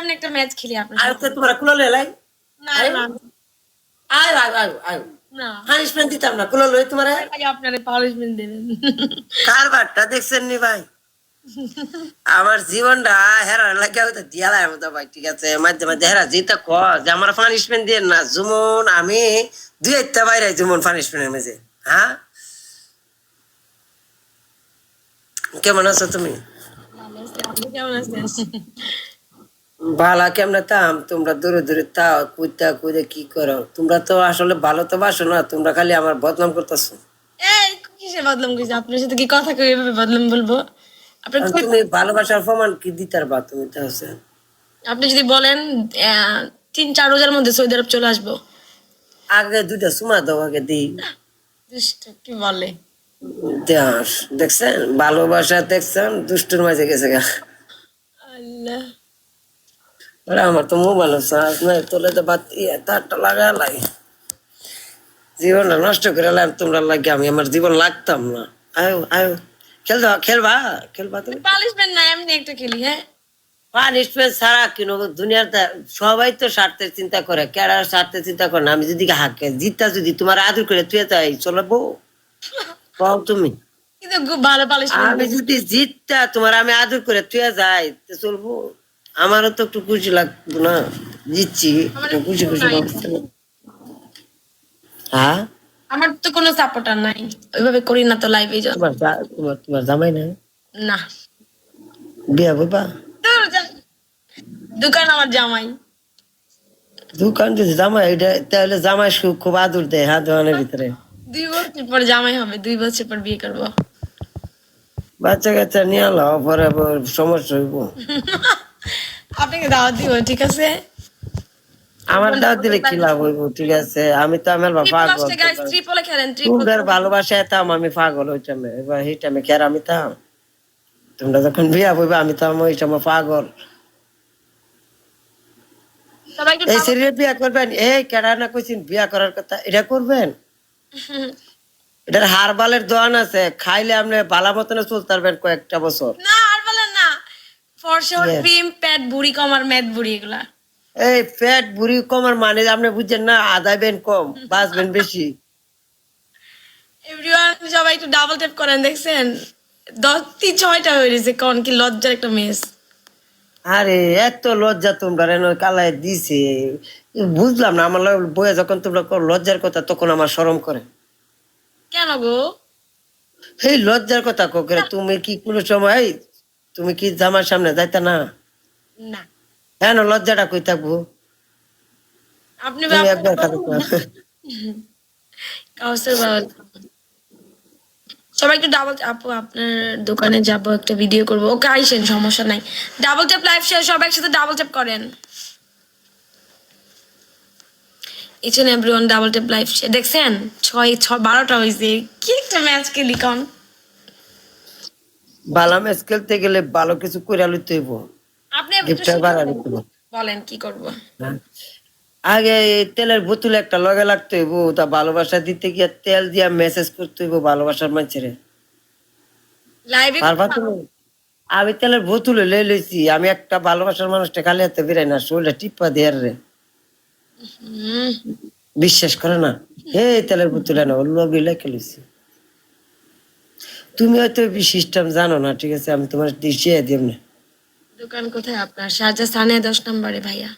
এমনি একটা ম্যাচ খেলি আপনার আর সাথে। তো তোমার কুলো লাই না না আয় আয় আয় আয় না পানিশমেন্ট দিতাম না কুলো লই তোমার ভাই আপনারে পানিশমেন্ট দেবেন। কারবারটা দেখছেন নি ভাই আমার জীবনটা হেরার লাগে হয়তো দিয়ালাই মতো ভাই ঠিক আছে মাঝে মাঝে হেরা যেটা ক যে আমার পানিশমেন্ট দিয়ে না যেমন আমি দুই একটা বাইরে যেমন পানিশমেন্টের মাঝে হ্যাঁ কেমন আছো তুমি ভালো আছি, আপনি কেমন আছেন? ভালো কেমনে তাম তোমরা দূরে দূরে তাও কুইতা কুইতে কি করো তোমরা তো আসলে ভালো তো বাসো না তোমরা খালি আমার বদনাম করতেছো এই কিসে বদলাম কইছে? আপনার সাথে কি কথা কই এভাবে বদলাম বলবো? আপনি তুমি ভালোবাসার প্রমাণ কি দিতে পারবা তুমি তো আছে আপনি যদি বলেন 3-4 রোজার মধ্যে সৌদি আরব চলে আসবো। আগে দুইটা সুমা দাও আগে দিই দুষ্ট কি বলে? দেশ দেখছেন ভালোবাসা দেখছেন দুষ্টুর মাঝে গেছে গা আল্লাহ আরে আমার তো মোবাইল চার্জ নাই তোলে তো বাদ তারটা লাগা লাগে জীবনটা নষ্ট করে লাম তোমরা লাগে আমি আমার জীবন লাগতাম না আয়ো আয়ো খেলবা খেলবা তুমি পানিশমেন্ট না এমনি একটা খেলি হ্যাঁ। পানিশমেন্ট ছাড়া কিনো দুনিয়াতে সবাই তো স্বার্থের চিন্তা করে কেডার স্বার্থের চিন্তা করে না আমি যদি হাকে জিতটা যদি তোমার আদর করে তুই তাই চলবো কও তুমি কিন্তু খুব ভালো পানিশমেন্ট। আমি যদি জিতটা তোমার আমি আদর করে তুই যাই তো চলবো আমারও তো একটু খুশি লাগতো না জিতছি একটু খুশি খুশি লাগতো না। হ্যাঁ আমার তো কোনো সাপোর্টার নাই, ওইভাবে করি না তো লাইভে যা। তোমার জামাই না না বিয়া বলবা দূর যা। দোকান আমার জামাই। দোকান যদি জামাই এটা তাহলে জামাই খুব আদর দেয় হাত দোকানের ভিতরে 2 বছর পর জামাই হবে, 2 বছর পর বিয়ে করবো। বাচ্চা কাচ্চা নিয়ে আলো পরে আবার সমস্যা হইব আপনাকে দাওয়াত দিব ঠিক আছে? আমার দাওয়াত দিলে কি লাভ হইব ঠিক আছে আমি তো আমার পাগল ট্রিপলে খেলেন, ট্রিপল। তোমাদের ভালোবাসা এতাম আমি পাগল হইতাম এবার এই টাইমে খের আমি তাম তোমরা যখন বিয়া হইবে আমি তো ওই সময় পাগল সবাই একটু এই শরীরে বিয়া করবেন এই কেডা না কইছেন বিয়া করার কথা এটা করবেন এটার হারবালের দোয়ান আছে খাইলে আপনি বালা মতনে চলতে পারবেন কয়েকটা বছর না আর বলেন না, ফর্সা ক্রিম প্যাট বুড়ি কমার মেদ বুড়ি এগুলা। এই ফ্যাট বুড়ি কমার মানে আপনি বুঝছেন না আদাইবেন কম বাঁচবেন বেশি এভরিওয়ান সবাই একটু ডাবল ট্যাপ করেন, দেখছেন 10-6টা হয়ে গেছে, কোন কি লজ্জার একটা মেস। আরে এত লজ্জা তোমরা রেন কালায় দিছে বুঝলাম না আমার বইয়ে যখন তোমরা লজ্জার কথা তখন আমার শরম করে কেন গো? এই লজ্জার কথা করে তুমি কি কোনো সময় তুমি কি জামার সামনে যাইতা না না হ্যাঁ লজ্জাটা কই থাকবো আপনি তুমি একবার খালি কাউসার বাবা। সবাই একটু ডাবল আপু আপনার দোকানে যাব, একটা ভিডিও করব। ওকে আইসেন, সমস্যা নাই। ডাবল ট্যাপ লাইভ শেয়ার, সবাই একসাথে ডাবল ট্যাপ করেন। Each and everyone double tap live share. দেখছেন 12টা হয়েছে, কি একটা ম্যাচ খেলি কন। ভালো ম্যাচ খেলতে গেলে ভালো কিছু করে লইতে হইব আপনি গিফটার বাড়া লইতে হইব বলেন কি করব? আগে এই তেলের বোতল একটা লগে লাগতে হইব তা ভালোবাসা দিতে গিয়ে তেল দিয়া মেসেজ করতে হইব ভালোবাসার মানুষের লাইভে পারবা তুমি আমি তেলের বোতলে লই লইছি আমি একটা ভালোবাসার মানুষটা খালি হাতে বেরাই না শরীরটা টিপ্পা দিয়ে রে বিশ্বাস করে না হে তেলের বোতলে না ওর লগে লেখে লইছি তুমি হয়তো সিস্টেম জানো না ঠিক আছে আমি তোমার দিশিয়ে দিম না দোকান কোথায় আপনার? শাহজাহান 10 নম্বরে ভাইয়া।